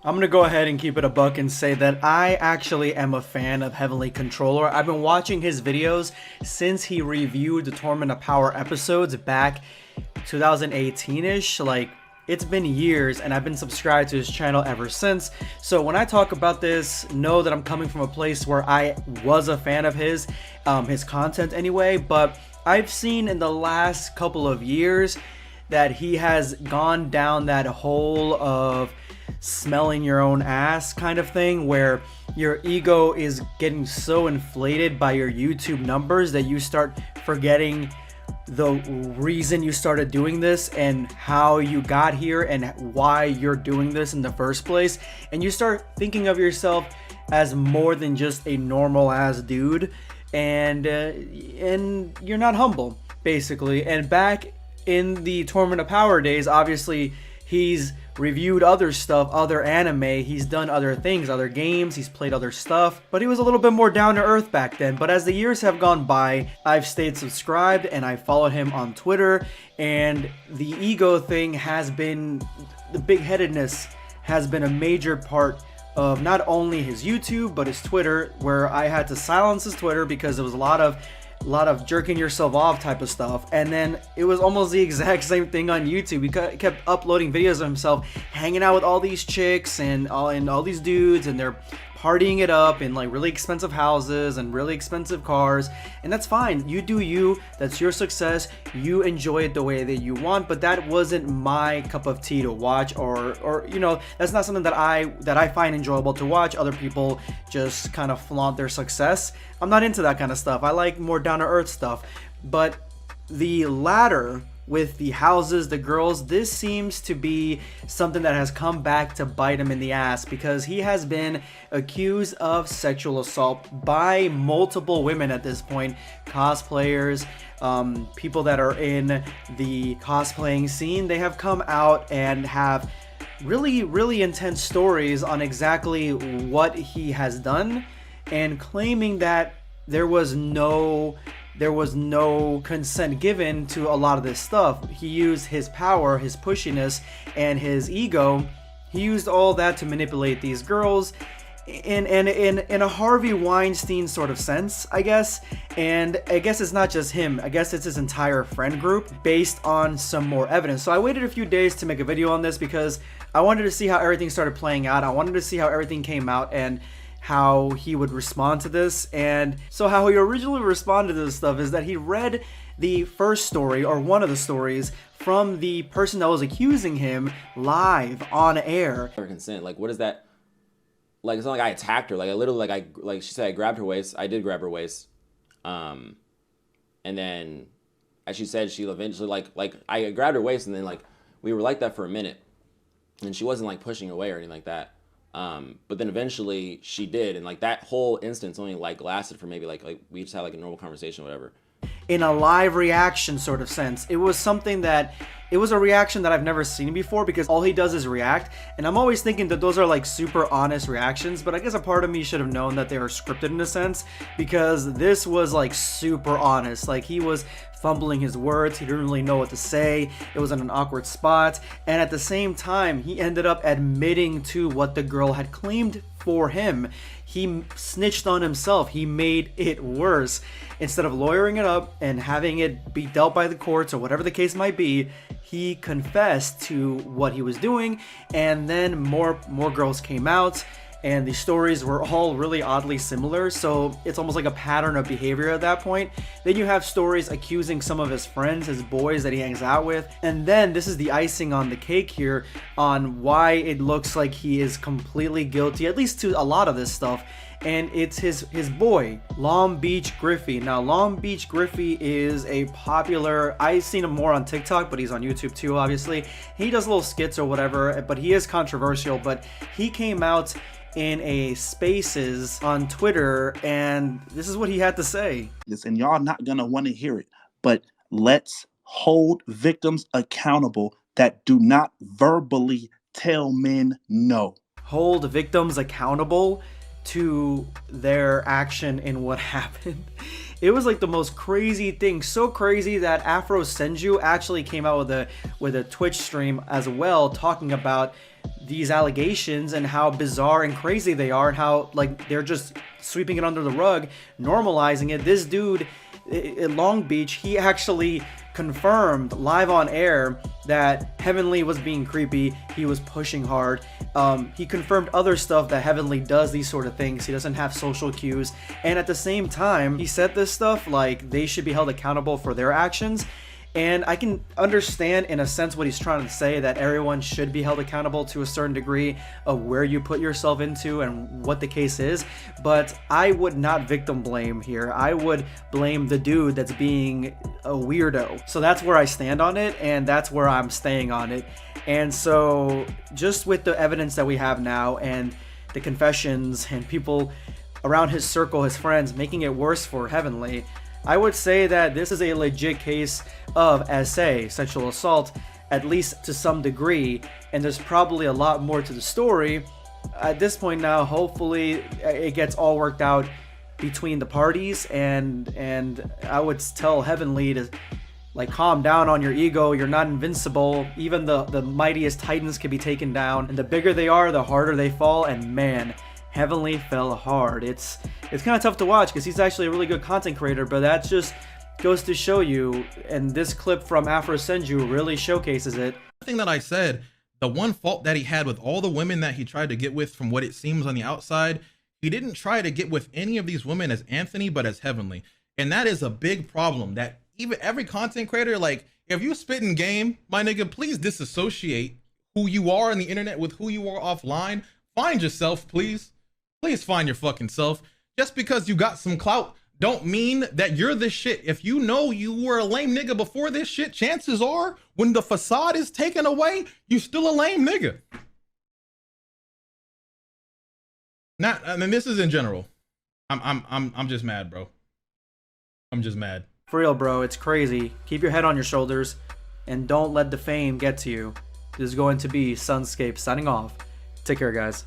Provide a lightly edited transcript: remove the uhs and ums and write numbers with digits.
I'm gonna go ahead and keep it a buck and say that I actually am a fan of Heavenly Controller. I've been watching his videos since he reviewed the Tournament of Power episodes back 2018-ish. Like, it's been years and I've been subscribed to his channel ever since. So when I talk about this, know that I'm coming from a place where I was a fan of his content anyway, but I've seen in the last couple of years that he has gone down that hole of smelling your own ass kind of thing, where your ego is getting so inflated by your YouTube numbers that you start forgetting the reason you started doing this and how you got here and why you're doing this in the first place, and you start thinking of yourself as more than just a normal ass dude, and you're not humble basically. And back in the Tournament of Power days, obviously he's reviewed other stuff, other anime, he's done other things, other games, he's played other stuff, but he was a little bit more down to earth back then. But as the years have gone by, I've stayed subscribed and I followed him on Twitter, and the ego thing has been, the big-headedness has been a major part of not only his YouTube but his Twitter, where I had to silence his Twitter because there was a lot of jerking yourself off type of stuff. And then it was almost the exact same thing on YouTube. He kept uploading videos of himself hanging out with all these chicks and all these dudes, and they're partying it up in like really expensive houses and really expensive cars, and that's fine. You do you, that's your success, you enjoy it the way that you want. But that wasn't my cup of tea to watch, or you know, that's not something that I find enjoyable to watch. Other people just kind of flaunt their success. I'm not into that kind of stuff. I like more down to earth stuff. But the latter, with the houses, the girls, this seems to be something that has come back to bite him in the ass, because he has been accused of sexual assault by multiple women at this point. Cosplayers, people that are in the cosplaying scene, they have come out and have really intense stories on exactly what he has done, and claiming that there was no consent given to a lot of this stuff. He used his power, his pushiness, and his ego. He used all that to manipulate these girls in a Harvey Weinstein sort of sense, I guess. And I guess it's not just him. I guess it's his entire friend group, based on some more evidence. So I waited a few days to make a video on this because I wanted to see how everything started playing out. I wanted to see how everything came out and how he would respond to this. And so how he originally responded to this stuff is that he read the first story, or one of the stories, from the person that was accusing him live on air. For consent, like, what is that? Like, it's not like I attacked her. Like, I literally, like she said, I grabbed her waist. I did grab her waist. And then, as she said, she eventually, like I grabbed her waist, and then, like, we were like that for a minute. And she wasn't, like, pushing away or anything like that. But then eventually she did, and like that whole instance only like lasted for maybe like we just had like a normal conversation or whatever. In a live reaction sort of sense, it was something that, it was a reaction that I've never seen before, because all he does is react, and I'm always thinking that those are like super honest reactions, but I guess a part of me should have known that they were scripted in a sense, because this was like super honest. Like, he was fumbling his words, he didn't really know what to say, it was in an awkward spot, and at the same time he ended up admitting to what the girl had claimed for him. He snitched on himself. He made it worse. Instead of lawyering it up and having it be dealt by the courts or whatever the case might be, he confessed to what he was doing, and then more girls came out, and the stories were all really oddly similar. So it's almost like a pattern of behavior at that point. Then you have stories accusing some of his friends, his boys that he hangs out with, and then this is the icing on the cake here on why it looks like he is completely guilty, at least to a lot of this stuff. And it's his boy, Long Beach Griffey. Now, Long Beach Griffey is a popular, I've seen him more on TikTok, but he's on YouTube too, obviously. He does little skits or whatever, but he is controversial. But he came out in a Spaces on Twitter, and this is what he had to say. And y'all not gonna want to hear it, but let's hold victims accountable that do not verbally tell men no. Hold victims accountable to their action in what happened. It was like the most crazy thing, so crazy that Afro Senju actually came out with a Twitch stream as well, talking about these allegations and how bizarre and crazy they are, and how like they're just sweeping it under the rug, normalizing it. This dude in Long Beach, he actually confirmed live on air that Heavenly was being creepy. He was pushing hard. He confirmed other stuff, that Heavenly does these sort of things. He doesn't have social cues. And at the same time, he said this stuff like they should be held accountable for their actions. And I can understand in a sense what he's trying to say, that everyone should be held accountable to a certain degree of where you put yourself into and what the case is. But I would not victim blame here. I would blame the dude that's being a weirdo. So that's where I stand on it, and that's where I'm staying on it. And so just with the evidence that we have now and the confessions and people around his circle, his friends, making it worse for Heavenly, I would say that this is a legit case of SA, sexual assault, at least to some degree, and there's probably a lot more to the story. At this point now, hopefully it gets all worked out between the parties, and I would tell Heavenly to like calm down on your ego. You're not invincible. Even the mightiest titans can be taken down, and the bigger they are, the harder they fall. And man, Heavenly fell hard. It's kind of tough to watch because he's actually a really good content creator, but that just goes to show you, and this clip from Afro Senju really showcases it. The thing that I said, the one fault that he had with all the women that he tried to get with, from what it seems on the outside, he didn't try to get with any of these women as Anthony, but as Heavenly. And that is a big problem, that even every content creator, like, if you spit in game, my nigga, please disassociate who you are on the internet with who you are offline. Find yourself, please. Please find your fucking self. Just because you got some clout don't mean that you're this shit. If you know you were a lame nigga before this shit, chances are when the facade is taken away, you still a lame nigga. Not, I mean, this is in general. I'm just mad, bro. I'm just mad. For real, bro, it's crazy. Keep your head on your shoulders and don't let the fame get to you. This is going to be Sunscape signing off. Take care, guys.